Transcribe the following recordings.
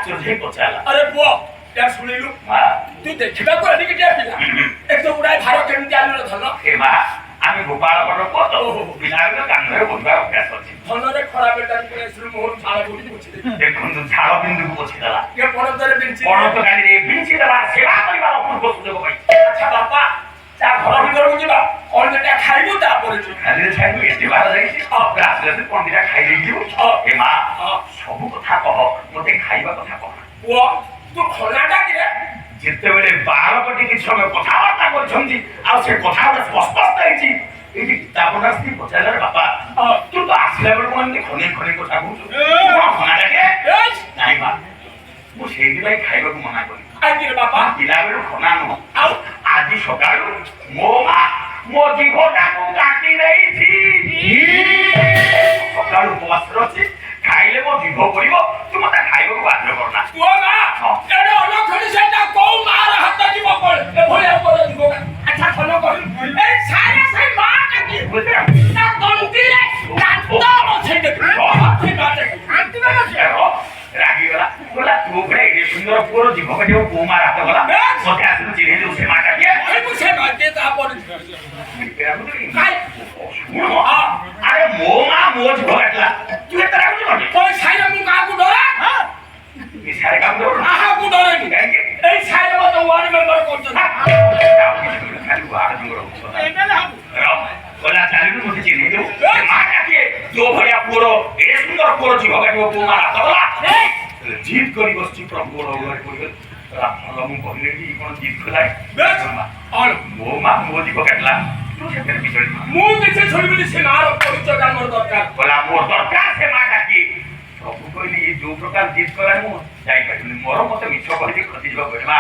ଆଶ୍ଚର୍ଯ୍ୟ ପଚାରିଲା ଆରେ ପୁଅ ଏହା ଶୁଣିଲୁ ତୁ ଦେଖିବାକୁ ଏଣିକି ଟିକେ ପିଲା ଏତେ ଗୁଡାଏ ଭାର କେମିତି ଆଣିଲ ଧନ ଏ ମା ଆମେ ଗୋପାଳଙ୍କର ପୁଅ ତ ପିଲାବେଳେ କାନ୍ଧରେ ବୋଝିବା ଅଭ୍ୟାସ ଅଛି ଧନରେ ଖରାପ ଏଟାକୁ ଆସିଲୁ ମୋହନ ଝାଳ ବୋହିକି ବୁଝିଦେବି ଦେଖନ୍ତୁ ଝାଳ ବିନ୍ଦୁକୁ ପୋଛିଦେଲା ଏ ପଣତରେ ବିଞ୍ଚି ପଣତ ଗାଡ଼ିରେ ବିଞ୍ଚି ଦେବା ସେବା କରିବାର ଅପୂର୍ବ ସୁଯୋଗ ପାଇଛି ଆଚ୍ଛା ବାପା ତା ଘର ଭିତରକୁ ଯିବା କଣ ଯେଟା ଖାଇବୁ ତାପରେ ଯିବୁ ଖାଲିରେ ଛାଇବୁ ଏତେ ବାହାର ଯାଇଛି ଆସିଲେ କଣ ଦିଟା ଖାଇ ଦେଇଯିବୁ ଏ ମା ସବୁ କଥା କହ ମତେ ଖାଇବା କଥା କହ ପୁଅ ତୁ ଖୋଲାଟା କିରେ ଯେତେବେଳେ 12 କୋଟି କିଛି ସମୟ କଥାବାର୍ତ୍ତା କରିଛନ୍ତି ଆଉ ସେ କଥା ଗୋଟେ ସ୍ପଷ୍ଟ ହେଇଛି ଏଇଠି କିତାବଟା ସ୍ତ୍ରୀ ପଚାରିଲେ ବାପା ତୁ ତ ଆସିଲା ବେଳକୁ ଏମିତି ଖନେଇ ଖନେଇ କଥା କହୁଛୁ କଣ ଖନାଟାକେ ନାଇଁ ମା ମୁଁ ସେଇଥିପାଇଁ ଖାଇବାକୁ ମନା କଲି କାହିଁକି ବାପା ପିଲାବେଳୁ ଖନା ନୁହଁ ଆଉ ଆଜି ସକାଳୁ ମୋ ମା ମୋ ଜିଭଟାକୁ କାଟି ଦେଇଛି ସକାଳୁ ଉପବାସରେ ଅଛି ଖାଇଲେ ମୋ ଜିଭ ପଡିବ ତୁ ମତେ ଖାଇବାକୁ ବାଧ୍ୟ କରନା ପୁଅ ମା ଏଡେ ଅଲକ୍ଷଣୀ ସେଟା କୋଉ ମାର ହାତ ଯିବ କଣ ଏଭଳିଆ ପରେ ଯିବ ଆଚ୍ଛା ଭଲ କହିଲୁ ଏଇ ସାରେ ସେଇ ମା କାଟି ତା ତଣ୍ଟିରେ ଦାନ୍ତ ବସେଇ ଦେ ରାଗିଗଲା କହିଲା ତୁ ଗୋଟେ ଏତେ ସୁନ୍ଦର ପୁଅର ଜିଭ କାଟିବ କୋଉ ମାର ହାତ ଗଲା ମତେ ଆସିଲୁ ଚିହ୍ନେଇ ଦେଉ ସେ ମା କାଟିଏ ସେ ମାଟି ତାପରେ ଆରେ ମୋ ମା ମୋ ଜିଭ କାଟିଲା ତୁ ଏତେ ରାଗୁଛୁ କଣ କୋଇ ସାଇରେ ମୁଁ କାହାକୁ ଡରା ସାରେ କାହାକୁ ଡରୁ କାହାକୁ ଡରେନି କାହିଁକି ଏଇ ସାଇରେ ମତେ ୱାର୍ଡ ମେମ୍ବର କରୁଛନ୍ତି ଖାଲି ୱାର୍ଡ ମେମ୍ବର ଗଲା ଚାଲିଲୁ ମତେ ଚିହ୍ନେଇ ଦେଉ ସେ ମା କାଟିଏ ତୋ ଭଳିଆ ପୁଅର ଏତେ ସୁନ୍ଦର ପୁଅର ଜିଭ କାଟିବ କୋଉ ମାର ହାତ ଗଲା ଜିଦ୍ କରି ବସିଛି ପ୍ରଭୁର ଅଗରେ ପଡ଼ିଗଲେ ଭଲ ମୁଁ କହିଲି କି କଣ ଜିଦ୍ କଲା ମୋ ମା ମୋ ଜିଭ କାଟିଲା ତୁ ସେଥିରେ ବିଚଳି ମୁଁ କିଛି ଶୁଣିବିନି ସେ ମାର ପରିଚୟ ମୋର ଦରକାର କହିଲା ମୋର ଦରକାର ସେ ମା କାଟି ପ୍ରଭୁ କହିଲି ଯୋଉ ପ୍ରକାର ଜିଦ୍ କଲାଣି ମୁଁ ଯାଇପାରିବିନି ମୋର ମତେ ମିଛ କହିକି ଖସିଯିବା କହିବା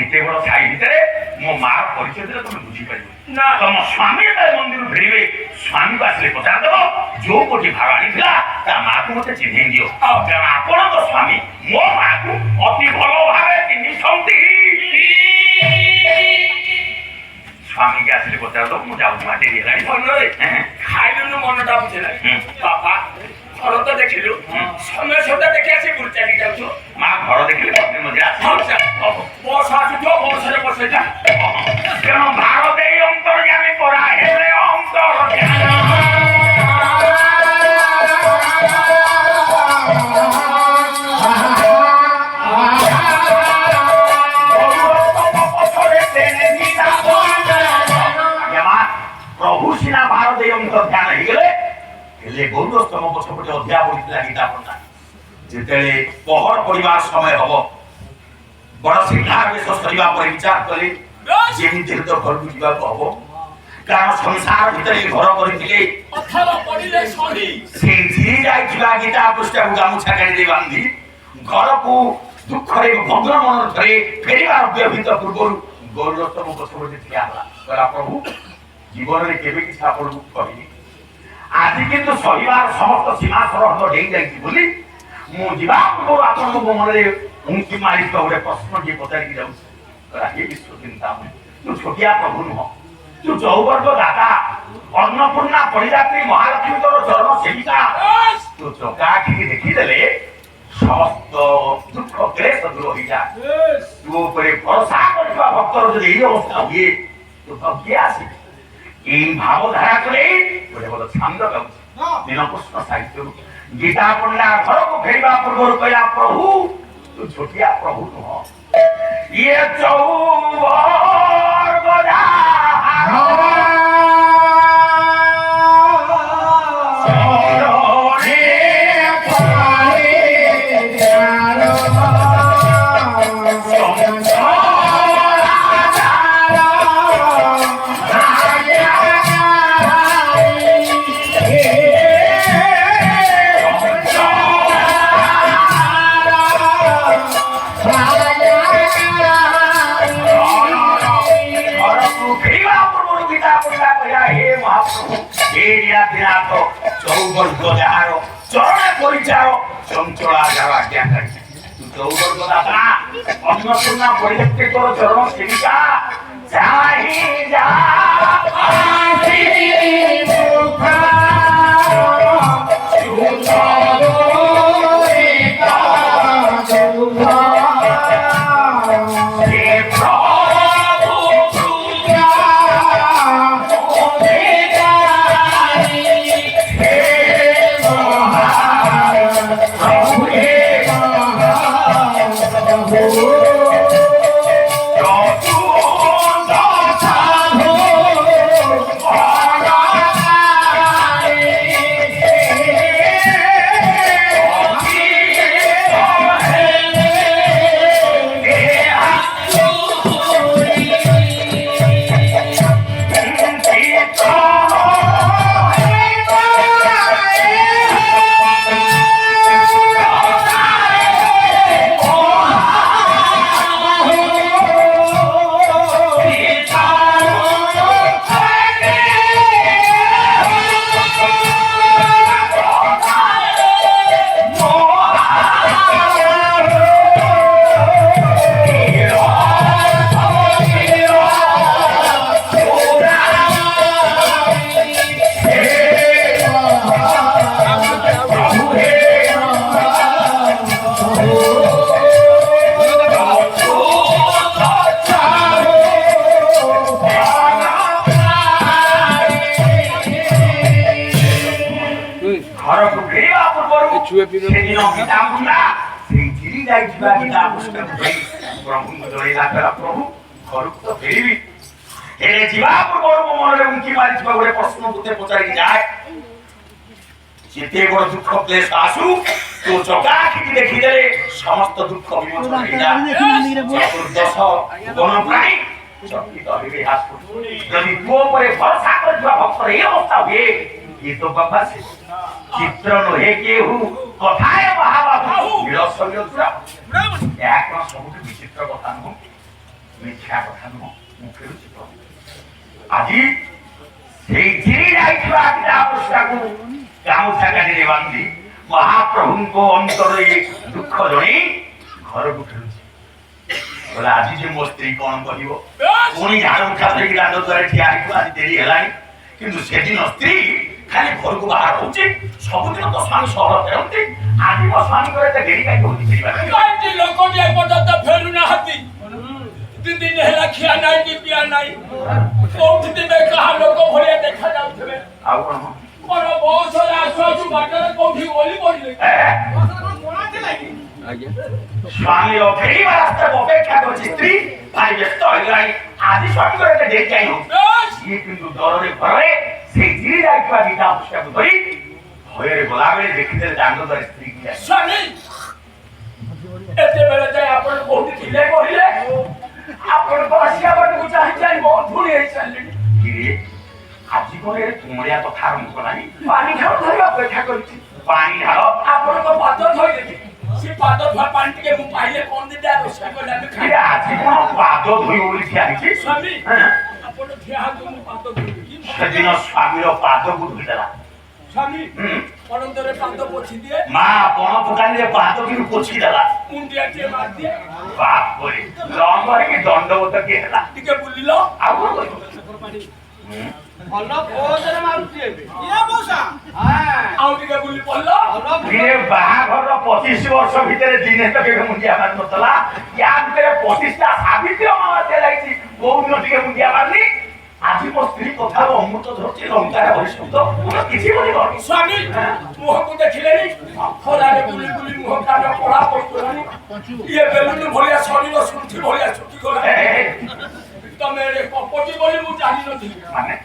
ଏତେ ବଡ ସାଇ ଭିତରେ ମୋ ମା ପରିଚୟ ଦେଲେ ତମେ ବୁଝିପାରିବ ନା ତମ ସ୍ୱାମୀ ଯେତେବେଳେ ମନ୍ଦିରରୁ ଫେରିବେ ସ୍ୱାମୀକୁ ଆସିଲେ ପଚାରିଦେବ ଯୋଉ କୋଟି ଭାର ଆଣିଥିଲା ତା ମାକୁ ମତେ ଚିହ୍ନେଇ ଦିଅ କାରଣ ଆପଣଙ୍କ ସ୍ୱାମୀ ମୋ ମାକୁ ଅତି ଭଲ ଭାବେ ଚିହ୍ନିଛନ୍ତି ସ୍ୱାମୀକି ଆସିଲେ ପଚାରିଦେବ ମୁଁ ଯାଉଛି ମା ଡେରି ହେଲାଣି ମନରେ ଖାଇଲୁନୁ ମନଟା ବୁଝିଲା ବାପା ଘର ତ ଦେଖିଲୁ ସମୟ ସହିତ ଦେଖି ଆସି ବୁଲି ଚାଲି ଯାଉଛୁ ମା ଘର ଦେଖିଲେ ମଝିରେ ମଝିରେ ବସ ଆସୁଥିବ ବସରେ ବସେଇଟା ତେଣୁ ଭାର ଦେଇ ଅନ୍ତର୍ଯାମୀ କରା ହେଲେ ପ୍ରଭୁ ସିନା ଭାର ଦେଇ ଅନ୍ତର୍ଧ୍ୟାନ ହେଇଗଲେ ହେଲେ ଗୌର ସ୍ତମ ପଛପଟେ ଅଧିକା ପଡିଥିଲା ଗୀତା ପଣ୍ଡା ଯେତେବେଳେ ପହର ପଡ଼ିବାର ସମୟ ହବ ବଡ଼ ସିଦ୍ଧା ବେଶ ସରିବା ପରେ ବିଚାର କଲେ ଯେମିତି ହେଲେ ତ ଘରକୁ ଯିବାକୁ ହବ କାରଣ ସଂସାର ଭିତରେ ଘର କରିଥିଲେ ସେ ଝିରି ଯାଇଥିବା ଗୀତା ପୃଷ୍ଠାକୁ ଗାମୁଛା କାଢ଼ି ବାନ୍ଧି ଘରକୁ ଦୁଃଖରେ ଭଗ୍ନ ମନ ଧରେ ଫେରିବାର ବ୍ୟଭିତ ପୂର୍ବରୁ ଗୌର ସ୍ତମ ପଛପଟେ ଠିଆ ହେଲା କହିଲା ପ୍ରଭୁ ଜୀବନରେ କେବେ କିଛି ଆପଣଙ୍କୁ କହିନି ଆଜି କିନ୍ତୁ ସହିବାର ସମସ୍ତ ସୀମା ସରହଦ ଡେଇଁ ଯାଇଛି ବୋଲି ମୁଁ ଯିବା ପୂର୍ବରୁ ଆପଣଙ୍କ ମନରେ ଉଙ୍କି ମାରିଥିବା ଗୋଟେ ପ୍ରଶ୍ନଟିଏ ପଚାରିକି ଯାଉଛି ହେ ବିଶ୍ୱ ଚିନ୍ତାମଣି ତୁ ଛୋଟିଆ ପ୍ରଭୁ ନୁହଁ ତୁ ଚୌବର୍ଗ ଦାତା ଅନ୍ନପୂର୍ଣ୍ଣା ପରିଯାତ୍ରୀ ମହାଲକ୍ଷ୍ମୀଙ୍କର ଚରଣ ସେବିକା ତୁ ଚକା ଆଖିକି ଦେଖିଦେଲେ ସମସ୍ତ ଦୁଃଖ କ୍ଲେଶ ଦୂର ହେଇଯାଏ ତୁ ଉପରେ ଭରସା କରିଥିବା ଭକ୍ତର ଯଦି ଏଇ ଅବସ୍ଥା ହୁଏ ତୁ କିଏ ଆସିବେ এই ভাবধারাকে নেই বলে বলো ছন্দ গাউছি দীনকৃষ্ণ সাহিত্যରୁ গীতা পড়লা ঘরକୁ ফেরিবা পূର୍ବରୁ କହିଲା ପ୍ରଭୁ ତୁ ଛୋଟିଆ ପ୍ରଭୁ ନୁହଁ ଇଏ ଚୌବର୍ଗ চৌবর্গ যাহার চরণে পরিচার চঞ্চলা যার আজ্ঞাকারী চৌবর্গ দাতা অন্নপূর্ণা পরিযাত্রী তোর চরণ সেবিকা যাহি যা ଘରକୁ ଫେରିବା ପୂର୍ବରୁ ସେଦିନ ଗୀତା ମୁଣ୍ଡା ସେଇ ଚିରି ଯାଇଥିବା ଗୀତା ପୁସ୍ତକ ଧରି ପ୍ରଭୁଙ୍କୁ ଜଣେଇଲା କହିଲା ପ୍ରଭୁ ଘରକୁ ତ ଫେରିବି ହେଲେ ଯିବା ପୂର୍ବରୁ ମୋ ମନରେ ଉଙ୍କି ମାରିଥିବା ଗୋଟେ ପ୍ରଶ୍ନ ତୋତେ ପଚାରିକି ଯାଏ ଯେତେ ବଡ଼ ଦୁଃଖ କ୍ଲେଶ ଆସୁ ତୋ ଚକା ଆଖିକି ଦେଖିଦେଲେ ସମସ୍ତ ଦୁଃଖ ବିମୋଚନ ହେଇଯାଏ ଚତୁର୍ଦଶ ଗଣ ପ୍ରାଣୀ ଚକିତ ହେବେ ଯଦି ତୋ ଉପରେ ଭରସା କରିଥିବା ଭକ୍ତର ଏ ଅବସ୍ଥା ହୁଏ ये तो बाबा से चित्र नहे केहू कथाय महाबाहु विरसल्य दुरा एक सबुठ विचित्र कथा नु मिथ्या कथा नु मुखेर चित्र আজি সেই চিরি যাইଥିବା গীতা পুস্তকକୁ গামୁଛା କାଟିରେ ବାନ୍ଧି ମହାପ୍ରଭୁଙ୍କ ଅନ୍ତରରେ ଦୁଃଖ ଜଣେଇ ଘରକୁ ଫେରୁଛି ବୋଲେ ଆଜି ଯେ ମୋ ସ୍ତ୍ରୀ କଣ କହିବ ପୁଣି ଝାଡୁ ଉଠା ଧରିକି ଦାଣ୍ଡ ଦ୍ୱାରେ ଠିଆ ହେଇଥିବ ଆଜି ଡେରି ହେଲାଣି କିନ୍ତୁ ସେଦିନ ସ୍ତ୍ରୀ ଖାଲି ଘରକୁ ବାହାର ହଉଛି ସବୁଦିନ ତ ସ୍ୱାମୀ ସହର ଫେରନ୍ତି ଆଜି ମୋ ସ୍ୱାମୀଙ୍କର ଏତେ ଡେରି କାହିଁ ହଉଛି କାହିଁକି ଲୋକଟି ଏପର୍ଯ୍ୟନ୍ତ ଫେରୁନାହାନ୍ତି ଦି ଦିନ ହେଲା ଖିଆ ନାହିଁ କି ପିଆ ନାହିଁ କୋଉଠି ଦିନେ କାହା ଲୋକ ଭଳିଆ ଦେଖାଯାଉଥିବେ ଆଉ କଣ କଣ ବସରେ ଆସୁ ଆସୁ ବାଟରେ କୋଉଠି ଓଳି ପଡ଼ିଲେ ସ୍ୱାମୀର ଫେରିବା ରାସ୍ତାକୁ ଅପେକ୍ଷା କରିଛି ସ୍ତ୍ରୀ ଭାରି ବ୍ୟସ୍ତ ହୋଇଗଲାଣି ଆଜି ସ୍ୱାମୀଙ୍କର ଏତେ ଡେରି କାହିଁ ହଉଛି ସିଏ କିନ୍ତୁ ଡରରେ ଘରରେ সেই চিରି ଯାଇଥିବା ଗୀତା ପୁସ୍ତକକୁ ଧରି ଭୟରେ ଗଲାବେଳେ ଦେଖିଦେଲେ ଦାଣ୍ଡ ଦ୍ୱାରେ ସ୍ତ୍ରୀ କି ସ୍ୱାମୀ ଏତେବେଳେ ଯାଏ ଆପଣ କୋଉଠି ଥିଲେ କହିଲେ ଆପଣଙ୍କ ଆସିବା ବାଟକୁ ଚାହିଁ ଚାହିଁ ବହୁତ ଧୂଳି ହେଇସାରିଲେଣି କିରେ ଆଜି କଣ ଏ ତୁମଳିଆ କଥା ଆରମ୍ଭ କଲାଣି ପାଣି ଢାଳ ଧରିବା ଅପେକ୍ଷା କରିଛି ପାଣି ଢାଳ ଆପଣଙ୍କ ପାଦ ଧୋଇଦେବି ସେ ପାଦ ଧୁଆ ପାଣି ଟିକେ ମୁଁ ପାଇଲେ କଣ ଦିଟା ରୋଷେଇ କଲେ ଆମେ କିରେ ଆଜି କଣ ପାଦ ଧୋଇ ଓଳି ଠିଆ ହେଇଛି ସ୍ୱାମୀ ଆପଣ ଠିଆ ହନ୍ତୁ ମୁଁ ପାଦ ଧୋଇଦେବି ସେଦିନ ସ୍ୱାମୀର ପାଦକୁ ଧୋଇଦେଲା ସ୍ୱାମୀ ପଣନ୍ଦରେ ପାଦ ପୋଛି ଦିଏ ମା ପଣ ପକାନିରେ ପାଦ କିନ୍ତୁ ପୋଛି ଦେଲା ମୁଣ୍ଡିଆ ଟିକେ ମାରିଦିଏ ବାପରେ ଲଙ୍ଗରେ କି ଦଣ୍ଡବତ କି ହେଲା ଟିକେ ବୁଲିଲ ଆଉ କଣ କରିବ ଭଲ ପୋଜରେ ମାରୁଛି ଏବେ ଇଏ ମଉସା ଆଉ ଟିକେ ବୁଲି ପଡିଲ କିରେ ବାହାଘରର 25 ବର୍ଷ ଭିତରେ ଦିନେ ତ କେବେ ମୁଣ୍ଡିଆ ମାରି ନଥିଲା ୟା ଭିତରେ 25ଟା ସାବିତ୍ରୀ ଅମାବାସ୍ୟା ଲାଗିଛି କୋଉ ଦିନ ଟିକେ ମୁଣ୍ଡିଆ ମାରିନି ଆଜି ମୋ ସ୍ତ୍ରୀ କଥାର ଅମୃତ ଧରୁଛି ଲଙ୍କାରେ ହରିଶବ୍ଦ ମୁଁ କିଛି ବୋଲିବନି ସ୍ୱାମୀ ମୁହଁକୁ ଦେଖିଲେନି ଖରାରେ ବୁଲି ବୁଲି ମୁହଁ କାନ କଳା ପଡିଗଲାଣି ଇଏ ବେଲୁନ ଭଳିଆ ଶରୀର ଶୁଣ୍ଠି ଭଳିଆ ଶୁଖିଗଲା ତମେ ଏଡେ କପଟି ବୋଲି ମୁଁ ଜାଣିନଥିଲି ମାନେ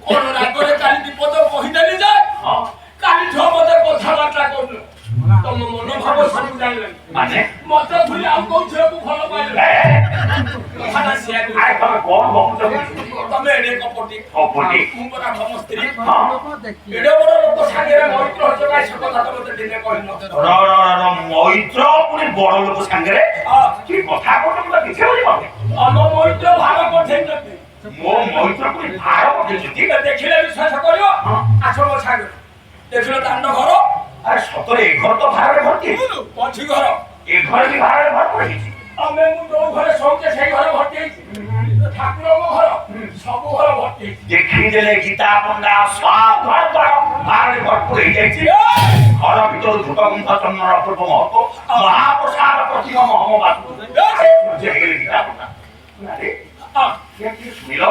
କଣ ରାଗରେ କାଲି ବିପଦ କହିଦେଲି ଯେ କାଲି ଠୁ ମତେ କଥାବାର୍ତ୍ତା କରୁନ ତମ ମନୋଭାବ ସବୁ ଜାଣିଲେଣି ମାନେ ମତେ ଭୁଲି ଆଉ କୋଉ ଝିଅକୁ ଭଲ ପାଇଲେ କଥାଟା ସେୟା ଆଏ ତମେ କଣ କହୁଛ ତମେ ଏଡେ କପଟି କପଟି ମୁଁ ପରା ତମ ସ୍ତ୍ରୀ ହଁ ଏଡେ ବଡ ଲୋକ ସାଙ୍ଗରେ ମୈତ୍ର ହଜ କାଇଁ ସେ କଥା ତ ମତେ ଦିନେ କହିନ ମୈତ୍ର ପୁଣି ବଡ ଲୋକ ସାଙ୍ଗରେ କି କଥା କହୁଛ ମୁଁ ତ କିଛି ବୋଲିବନି ଆମ ମୈତ୍ର ଭାଗ ପଠେଇଛନ୍ତି ମୋ ମୈତ୍ର ପୁଣି ଭାର ପଠେଇଛନ୍ତି ଦେଖିଲେ ବିଶ୍ୱାସ କରିବ ଆସ ମୋ ସାଙ୍ଗରେ ଦେଖିଲ ଦାଣ୍ଡ ଘର ଆରେ ସତରେ ଏ ଘର ତ ଭାରରେ ଭର୍ତ୍ତି ପଛି ଘର ଏ ଘର ବି ଭାରରେ ଭର୍ତ୍ତି ହେଇଛି ଆମେ ମୁଁ ଯୋଉ ଘରେ ଶୋଉଛେ ସେଇ ଘର ଭର୍ତ୍ତି ହେଇଛି ଠାକୁରଙ୍କ ଘର ସବୁ ଘର ଭର୍ତ୍ତି ହେଇଛି ଦେଖିଦେଲେ ଗୀତା ପଣ୍ଡା ସବ ଘର ଦ୍ୱାର ଭାରରେ ଭରପୁର ହେଇଯାଇଛି ଘର ଭିତରୁ ଧୂପଗୁମ୍ଫ ଚନ୍ଦନ ଅପୂର୍ବ ମହତ୍ଵ ମହାପ୍ରସାଦ ପ୍ରତିମ ମହମ ବାସୁ ହେଇଗଲେ ଗୀତା ପଣ୍ଡା ଶୁଣିଲ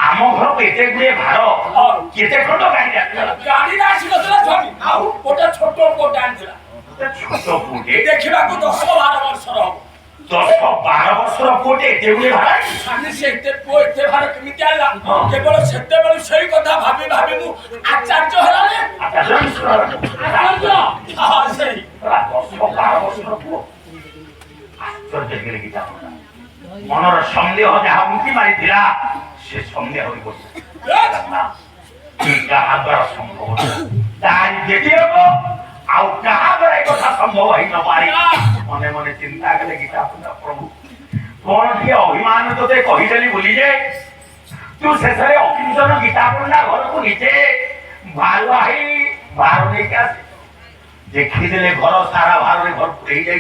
ଆମ ଘରକୁ ଏତେ ଗୁଡିଏ ଭାର କେତେ ଖଣ୍ଡ ଗାଡି ଆସିଥିଲା ଗାଡିରେ ଆସିନଥିଲା ସ୍ୱାମୀ ଆଉ ଗୋଟେ ଛୋଟ ପୁଅଟେ ଆଣିଥିଲା ଛୋଟ ପୁଅଟେ ଦେଖିବାକୁ 10-12 ବର୍ଷର ହବ 10-12 ବର୍ଷର ପୁଅଟେ ଏତେ ଗୁଡିଏ ଭାର ସ୍ୱାମୀ ସେ ଏତେ ପୁଅ ଏତେ ଭାର କେମିତି ଆଣିଲା କେବଳ ସେତେବେଳେ ସେଇ କଥା ଭାବି ଭାବି ମୁଁ ଆଚାର୍ଯ୍ୟ ହେଲାଣି ଆଚାର୍ଯ୍ୟ ସେଇ 10-12 ବର୍ଷର ପୁଅ ଆଶ୍ଚର୍ଯ୍ୟ ହେଇଗଲେ ଗୀତା ପଣ୍ଡା ମନର ସନ୍ଦେହ ଯାହା ଉଙ୍କି ମାରିଥିଲା ସେ ସନ୍ଦେହ କାହା ଦ୍ୱାରା ସମ୍ଭବ ତାରି ଦେଖିବ ଆଉ କାହା ଦ୍ୱାରା ଏ କଥା ସମ୍ଭବ ହେଇ ନପାରେ ମନେ ମନେ ଚିନ୍ତା କଲେ ଗୀତା ପଣ୍ଡା ପ୍ରଭୁ କଣ ଟିକେ ଅଭିମାନ ତୋତେ କହିଦେଲି ବୋଲି ଯେ ତୁ ଶେଷରେ ଅକିଞ୍ଚନ ଗୀତା ପଣ୍ଡା ଘରକୁ ନିଜେ ଭାରୁଆ ହେଇ ଭାର ନେଇକି ଆସେ ଦେଖିଦେଲେ ଘର ସାରା ଭାରରେ ଭରପୁର ହେଇଯାଇଛି